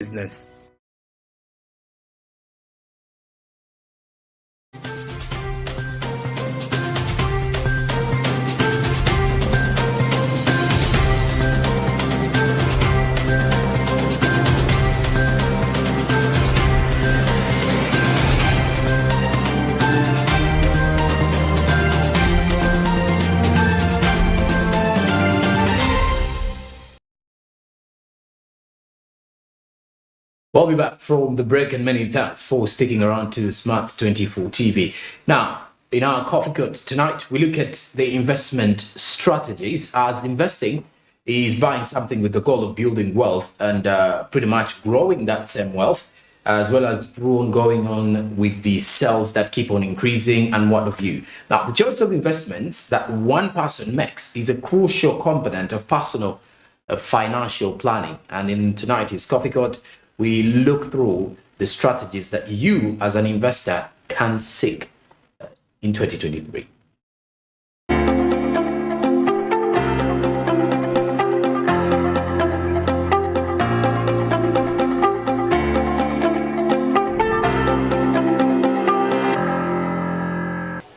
business. We'll be back from the break, and many thanks for sticking around to Smart 24 TV. Now, in our coffee cut tonight, we look at the investment strategies, as investing is buying something with the goal of building wealth and pretty much growing that same wealth, as well as through on going on with the sales that keep on increasing and what have you. Now, the choice of investments that one person makes is a crucial component of personal financial planning. And in tonight's coffee cut, we look through the strategies that you as an investor can seek in 2023.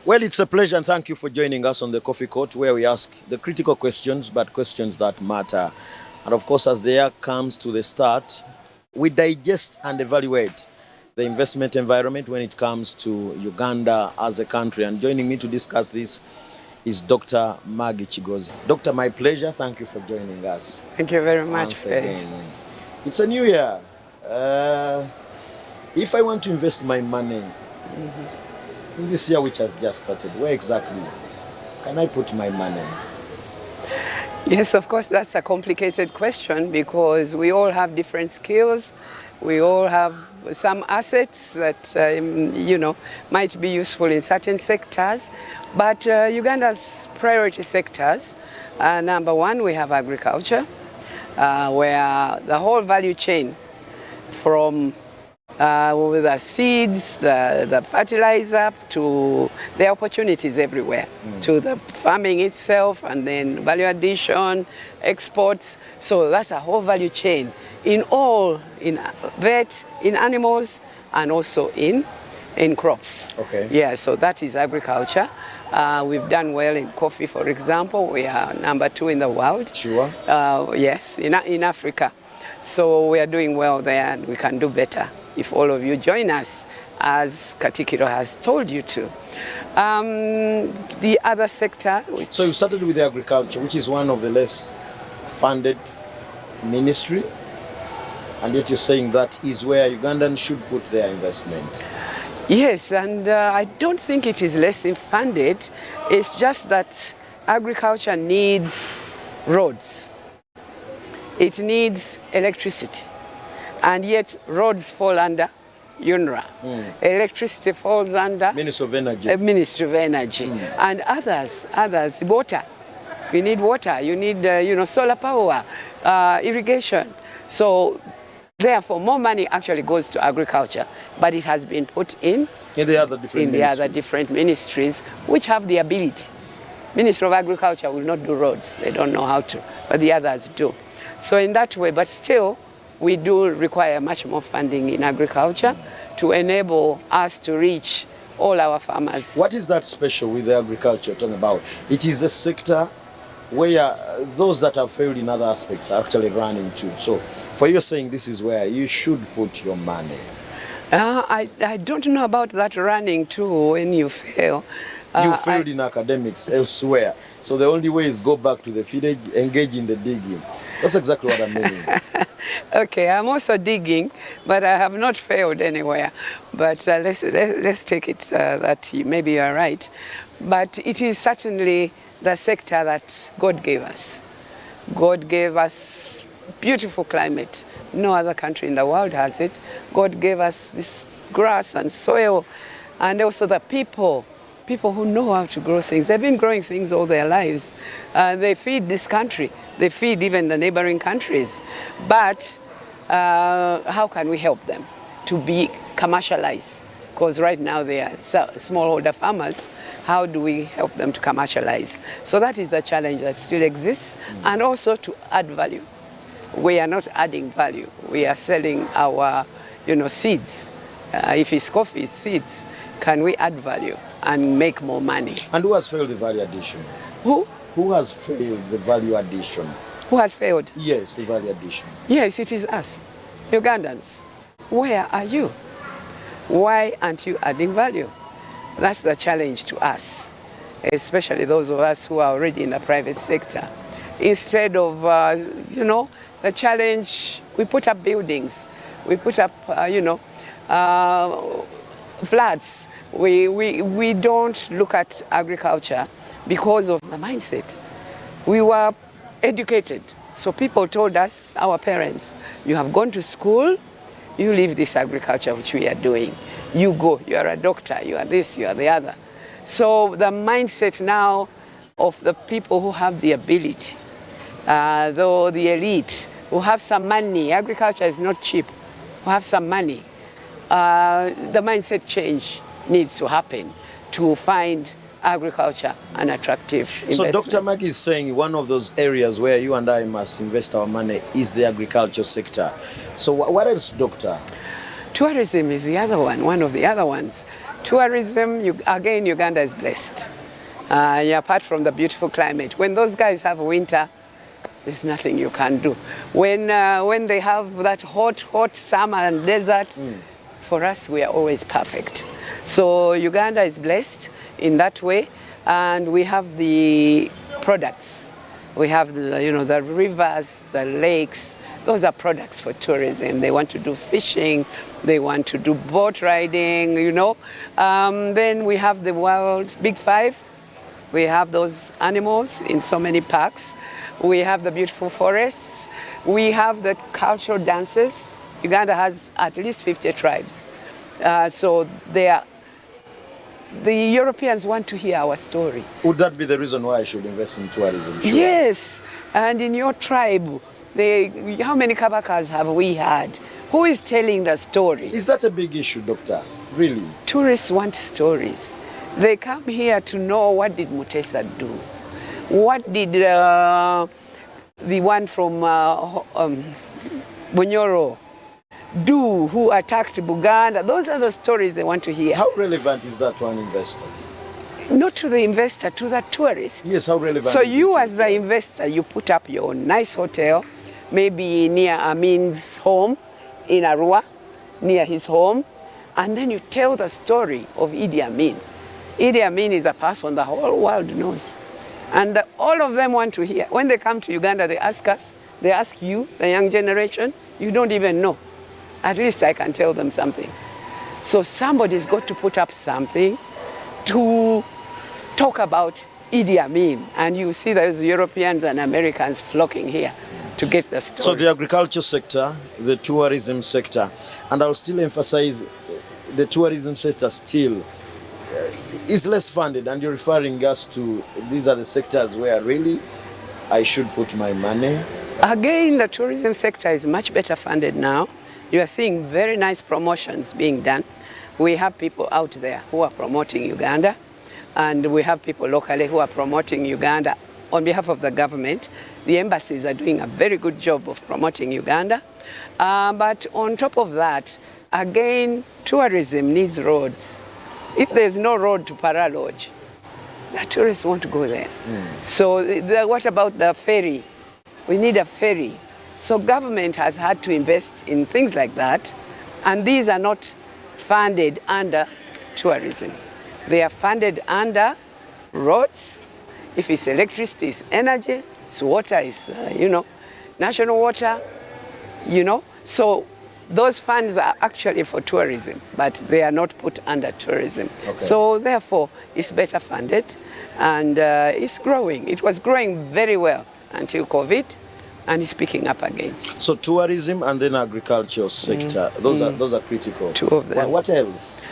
Well, it's a pleasure, and thank you for joining us on the Coffee Court, where we ask the critical questions, but questions that matter. And of course, as the year comes to the start, we digest and evaluate the investment environment when it comes to Uganda as a country. And joining me to discuss this is Dr. Maggie Chigozi. Doctor, my pleasure. Thank you for joining us. Thank you very much. Once again. It's a new year. If I want to invest my money in this year which has just started, where exactly can I put my money? Yes, of course, that's a complicated question because we all have different skills. We all have some assets that, might be useful in certain sectors. But Uganda's priority sectors, number one, we have agriculture, where the whole value chain from with the seeds, the fertilizer, to the opportunities everywhere, to the farming itself, and then value addition, exports. So that's a whole value chain in all, in vet, in animals, and also in crops. Okay. Yeah, so that is agriculture. We've done well in coffee, for example. We are number 2 in the world. Sure. Yes, in Africa. So we are doing well there, and we can do better if all of you join us, as Katikiro has told you to. The other sector... So you started with the agriculture, which is one of the less funded ministry, and yet you're saying that is where Ugandans should put their investment. Yes, and I don't think it is less funded. It's just that agriculture needs roads. It needs electricity. And yet roads fall under UNRWA. Electricity falls under Ministry of Energy. Ministry of Energy. And others, water. You need water, you need solar power, irrigation. So therefore more money actually goes to agriculture, but it has been put in the other different ministries which have the ability. Ministry of Agriculture will not do roads, they don't know how to, but the others do. So in that way, but still, we do require much more funding in agriculture to enable us to reach all our farmers. What is that special with the agriculture you're talking about? It is a sector where those that have failed in other aspects are actually running to. So for you saying this is where you should put your money. I don't know about that running too when you fail. You failed in academics elsewhere. So the only way is go back to the field, engage in the digging. That's exactly what I'm meaning. Okay, I'm also digging, but I have not failed anywhere. But let's take it that maybe you are right. But it is certainly the sector that God gave us. God gave us beautiful climate. No other country in the world has it. God gave us this grass and soil, and also the people who know how to grow things. They've been growing things all their lives. They feed this country. They feed even the neighboring countries. But how can we help them to be commercialized? Because right now they are smallholder farmers. How do we help them to commercialize? So that is the challenge that still exists, and also to add value. we are not adding value. We are selling our, seeds. If it's coffee seeds, can we add value and make more money? And who has failed the value addition? Who? Who has failed the value addition? Who has failed? Yes, the value addition. Yes, it is us, Ugandans. Where are you? Why aren't you adding value? That's the challenge to us, especially those of us who are already in the private sector. Instead of, the challenge, we put up buildings, we put up, flats. We don't look at agriculture because of the mindset. We were educated. So people told us, our parents, you have gone to school, you leave this agriculture which we are doing. You go, you are a doctor, you are this, you are the other. So the mindset now of the people who have the ability, though the elite, who have some money, agriculture is not cheap, who have some money, the mindset change needs to happen to find agriculture an attractive investment. So Dr. Maggie is saying one of those areas where you and I must invest our money is the agriculture sector. So what else, Doctor? Tourism is the other one of the other ones. Tourism, again, Uganda is blessed. Apart from the beautiful climate. When those guys have winter, there's nothing you can do. When they have that hot summer and desert, for us, we are always perfect. So Uganda is blessed in that way, and we have the products. We have the rivers, the lakes. Those are products for tourism. They want to do fishing, they want to do boat riding, Then we have the world Big Five. We have those animals in so many parks. We have the beautiful forests. We have the cultural dances. Uganda has at least 50 tribes. So the Europeans want to hear our story. Would that be the reason why I should invest in tourism? Sure. Yes, and in your tribe, how many kabakas have we had? Who is telling the story? Is that a big issue, Doctor? Really? Tourists want stories. They come here to know, what did Mutesa do? What did the one from Bunyoro do, who attacked Buganda? Those are the stories they want to hear. How relevant is that to an investor? Not to the investor, to the tourist. Yes, how relevant So is you it as the investor, you put up your nice hotel, maybe near Amin's home in Arua, near his home, and then you tell the story of Idi Amin. Idi Amin is a person the whole world knows. And all of them want to hear. When they come to Uganda, they ask us, they ask you, the young generation, you don't even know. At least I can tell them something. So somebody's got to put up something to talk about Idi Amin. And you see those Europeans and Americans flocking here to get the story. So the agriculture sector, the tourism sector, and I'll still emphasize the tourism sector still is less funded, and you're referring us to these are the sectors where really I should put my money. Again, the tourism sector is much better funded now. You are seeing very nice promotions being done. We have people out there who are promoting Uganda, and we have people locally who are promoting Uganda on behalf of the government. The embassies are doing a very good job of promoting Uganda. But on top of that, again, tourism needs roads. If there's no road to Para Lodge, the tourists want to go there. So what about the ferry? We need a ferry. So government has had to invest in things like that, and these are not funded under tourism. They are funded under roads. If it's electricity, it's energy. It's water, it's, national water, So those funds are actually for tourism, but they are not put under tourism. Okay. So therefore, it's better funded, and it's growing. It was growing very well until COVID, and it's picking up again. So tourism and then agricultural sector, those are critical. Two of them. What else?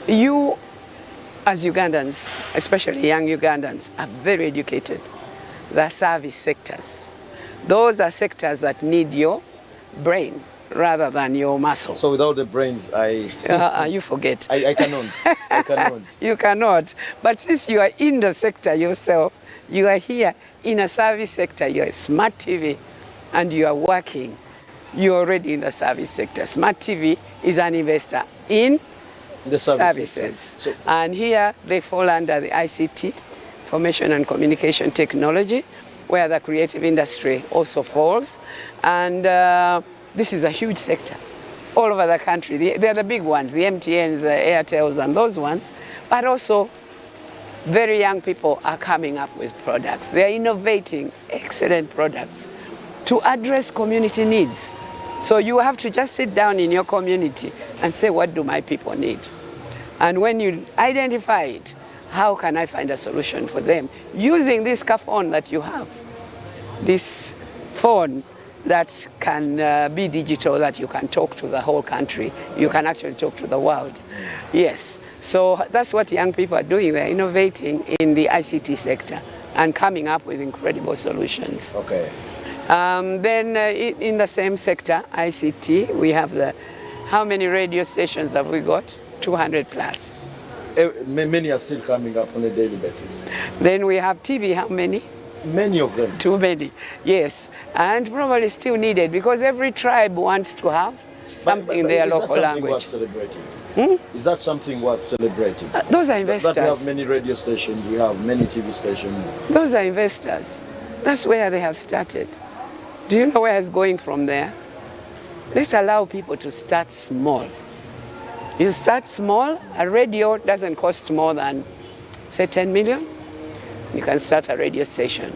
You, as Ugandans, especially young Ugandans, are very educated. The service sectors. Those are sectors that need your brain rather than your muscle. So without the brains, you forget. I cannot. I cannot. You cannot. But since you are in the sector yourself, you are here in a service sector, you're a smart TV, and you are working, you're already in the service sector. Smart TV is an investor in The services. So, And here they fall under the ICT, Information and Communication Technology, where the creative industry also falls. And this is a huge sector all over the country. They're the big ones, the MTNs, the Airtels, and those ones. But also, very young people are coming up with products. They're innovating excellent products to address community needs. So you have to just sit down in your community and say, what do my people need? And when you identify it, how can I find a solution for them? Using this phone that you have, this phone that can be digital, that you can talk to the whole country. You can actually talk to the world. Yes. So that's what young people are doing. They're innovating in the ICT sector and coming up with incredible solutions. okay. Then in the same sector, ICT, we have how many radio stations have we got? 200 plus. Many are still coming up on a daily basis. Then we have TV, how many? Many of them. Too many, yes. And probably still needed because every tribe wants to have something in their local language. Is that something worth celebrating? Is that something worth celebrating? Those are investors. That we have many radio stations, we have many TV stations. Those are investors. That's where they have started. Do you know where it's going from there? Let's allow people to start small. You start small, a radio doesn't cost more than, say, 10 million. You can start a radio station.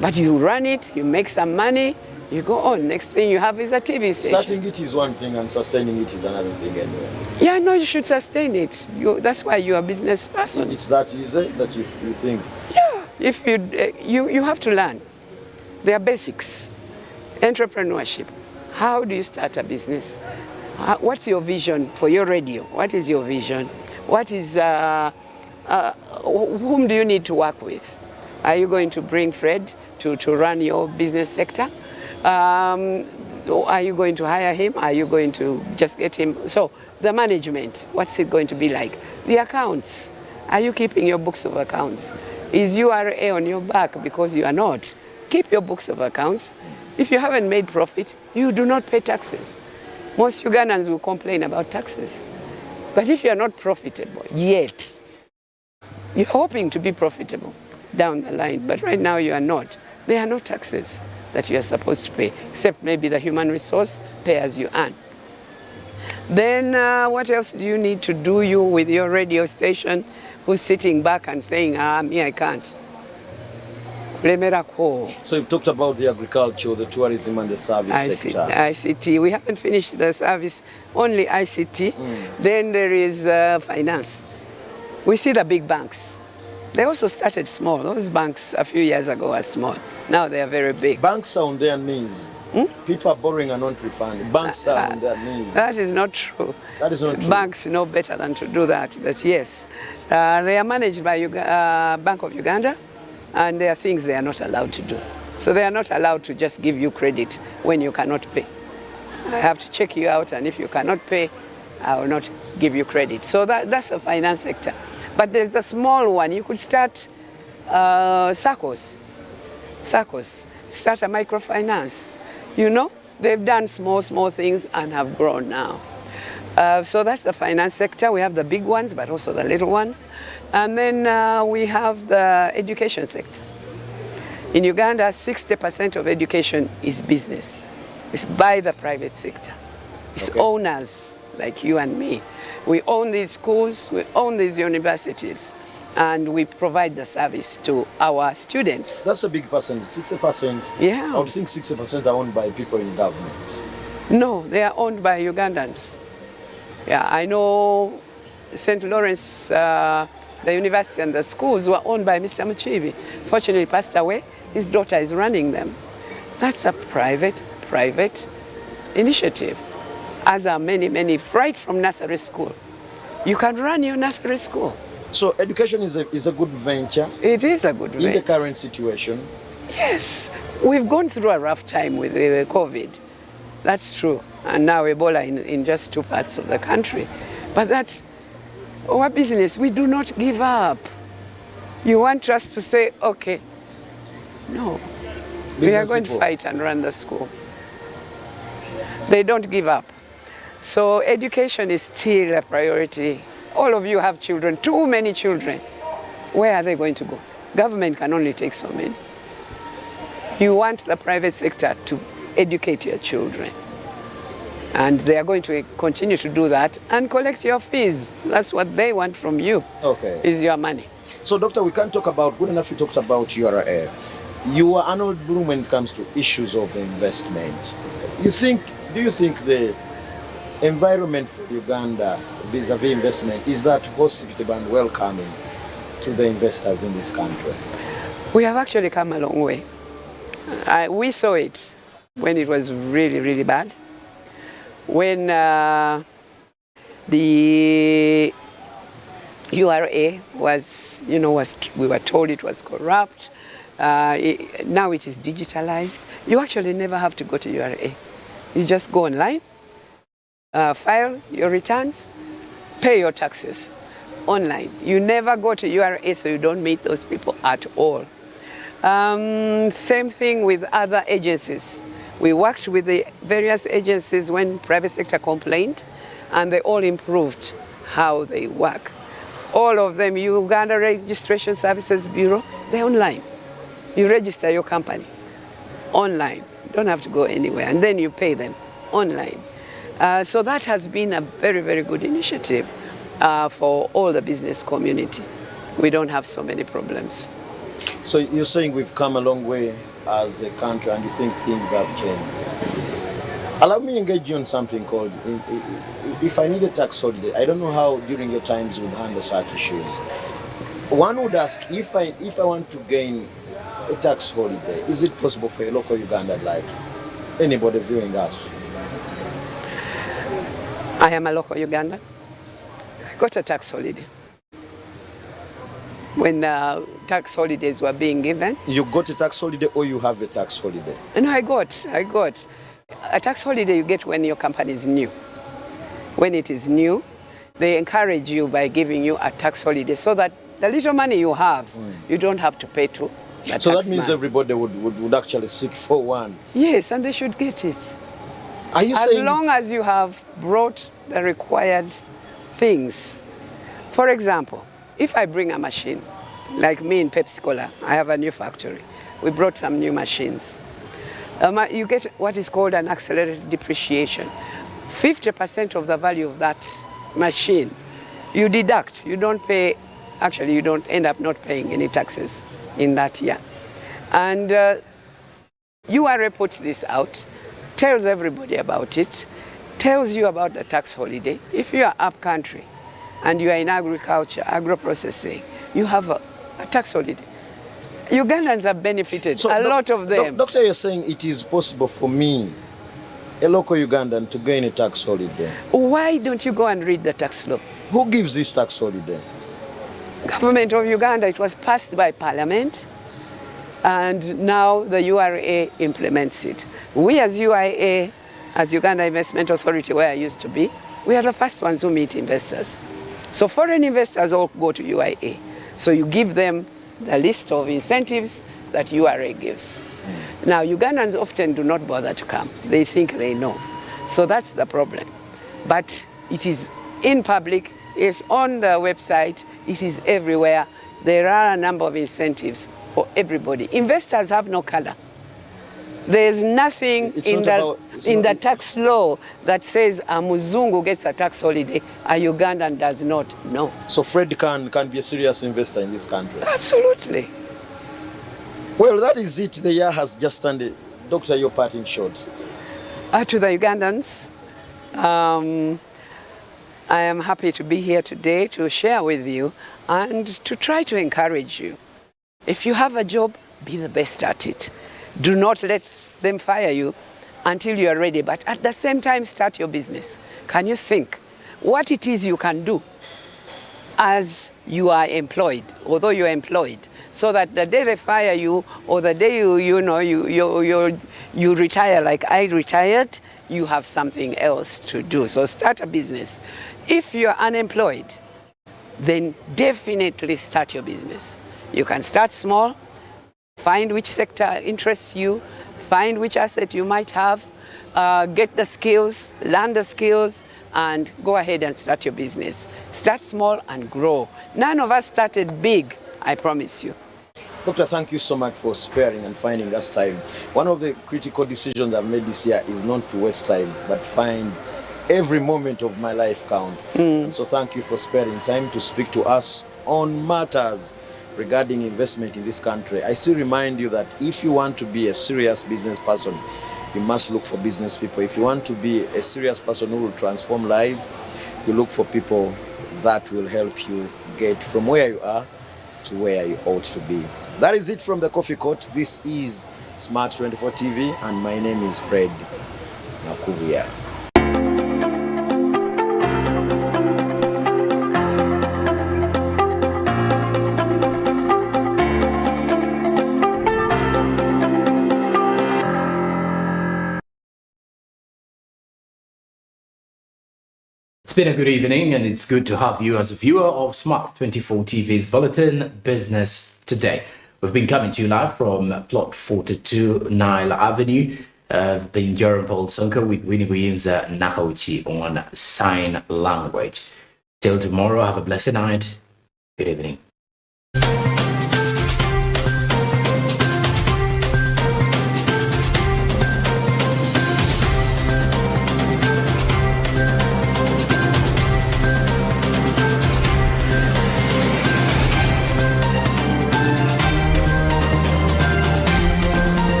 But you run it, you make some money, you go on. Next thing you have is a TV station. Starting it is one thing and sustaining it is another thing anyway. Yeah, no, you should sustain it. That's why you're a business person. It's that easy that you think. Yeah, if you have to learn. There are basics. Entrepreneurship. How do you start a business? What's your vision for your radio? What is your vision? What is, whom do you need to work with? Are you going to bring Fred to run your business sector? Are you going to hire him? Are you going to just get him? So the management, what's it going to be like? The accounts. Are you keeping your books of accounts? Is URA on your back because you are not? Keep your books of accounts. If you haven't made profit, you do not pay taxes. Most Ugandans will complain about taxes. But if you are not profitable yet, you're hoping to be profitable down the line, but right now you are not. There are no taxes that you are supposed to pay, except maybe the human resource, pay as you earn. Then what else do you need to do you with your radio station who's sitting back and saying, me, I can't? So you've talked about the agriculture, the tourism and the service sector. ICT. We haven't finished the service, only ICT. Then there is finance. We see the big banks. They also started small. Those banks a few years ago were small. Now they are very big. Banks are on their knees. People are borrowing and not refunding. Banks are on their knees. That is not true. That is not true. Banks know better than to do that. But yes, they are managed by Bank of Uganda, and there are things they are not allowed to do. So they are not allowed to just give you credit when you cannot pay. I have to check you out, and if you cannot pay, I will not give you credit. So that's the finance sector. But there's the small one. You could start SACCOs. Start a microfinance. You know, they've done small things and have grown now. So that's the finance sector. We have the big ones, but also the little ones. And then we have the education sector. In Uganda, 60% of education is business. It's by the private sector. It's owners like you and me. We own these schools, we own these universities, and we provide the service to our students. That's a big percentage, 60%. Yeah. I would think 60% are owned by people in government. No, they are owned by Ugandans. Yeah, I know St. Lawrence, the university and the schools were owned by Mr. Muchibi. Fortunately, he passed away. His daughter is running them. That's a private initiative. As are many, right from nursery school. You can run your nursery school. So education is a good venture. It is a good venture. In the current situation. Yes. We've gone through a rough time with COVID. That's true. And now Ebola in just 2 parts of the country. But that's our business. We do not give up. You want us to say, okay. No. We are going to fight and run the school. They don't give up. So education is still a priority. All of you have children, too many children. Where are they going to go? Government can only take so many. You want the private sector to educate your children. And they are going to continue to do that and collect your fees. That's what they want from you, is your money. So, Doctor, we can't talk about, good enough you talked about URA. You are Arnold Bloom when it comes to issues of investment. Do you think the environment for Uganda vis-a-vis investment is that hospitable and welcoming to the investors in this country? We have actually come a long way. We saw it when it was really, really bad. When the URA was, we were told it was corrupt. Now it is digitalized. You actually never have to go to URA. You just go online, file your returns, pay your taxes online. You never go to URA, so you don't meet those people at all. Same thing with other agencies. We worked with the various agencies when private sector complained, and they all improved how they work. All of them, Uganda Registration Services Bureau, they're online. You register your company online. You don't have to go anywhere, and then you pay them online. So that has been a very, very good initiative for all the business community. We don't have so many problems. So you're saying we've come a long way as a country and you think things have changed. Allow me to engage you on something called, if I need a tax holiday, I don't know how during your times you would handle such issues. One would ask, if I want to gain a tax holiday, is it possible for a local Ugandan like anybody viewing us? I am a local Ugandan. I got a tax holiday. When tax holidays were being given. You got a tax holiday or you have a tax holiday? No, I got. A tax holiday you get when your company is new. When it is new, they encourage you by giving you a tax holiday so that the little money you have, you don't have to pay to the So tax that means man. everybody would actually seek for one? Yes, and they should get it. Are you As saying long as you have brought the required things. For example, if I bring a machine, like me in Pepsi Cola, I have a new factory. We brought some new machines. You get what is called an accelerated depreciation. 50% of the value of that machine, you deduct. You don't pay, actually you don't end up not paying any taxes in that year. And URA puts this out, tells everybody about it, tells you about the tax holiday. If you are up country and you are in agriculture, agro-processing, you have a tax holiday. Ugandans have benefited, so a lot of them. Doctor, you're saying it is possible for me, a local Ugandan, to gain a tax holiday. Why don't you go and read the tax law? Who gives this tax holiday? Government of Uganda. It was passed by Parliament, and now the URA implements it. We as UIA, as Uganda Investment Authority, where I used to be, we are the first ones who meet investors. So foreign investors all go to UIA. So you give them the list of incentives that URA gives. Now, Ugandans often do not bother to come. They think they know. So that's the problem. But it is in public, it's on the website, it is everywhere. There are a number of incentives for everybody. Investors have no color. There's nothing in the tax law that says a Muzungu gets a tax holiday, a Ugandan does not. No. So Fred can be a serious investor in this country? Absolutely. Well, that is it. The year has just ended. Doctor, your parting shot. To the Ugandans, I am happy to be here today to share with you and to try to encourage you. If you have a job, be the best at it. Do not let them fire you until you are ready, but at the same time, start your business. Can you think what it is you can do as you are employed, although you're employed, so that the day they fire you or the day you retire like I retired, you have something else to do. So start a business. If you're unemployed, then definitely start your business. You can start small, find which sector interests you, find which asset you might have, get the skills, learn the skills, and go ahead and start your business. Start small and grow. None of us started big, I promise you. Doctor, thank you so much for sparing and finding us time. One of the critical decisions I've made this year is not to waste time, but find every moment of my life count. So thank you for sparing time to speak to us on matters regarding investment in this country. I still remind you that if you want to be a serious business person, you must look for business people. If you want to be a serious person who will transform lives, you look for people that will help you get from where you are to where you ought to be. That is it from the Coffee Court. This is Smart 24 TV, and my name is Fred Nakuvia. It's been a good evening, and it's good to have you as a viewer of Smart 24 TV's Bulletin Business Today. We've been coming to you live from plot 42 Nile Avenue, being JORUM SSONKO with Winnie Williams Nakauchi on sign language. Till tomorrow, have a blessed night. Good evening.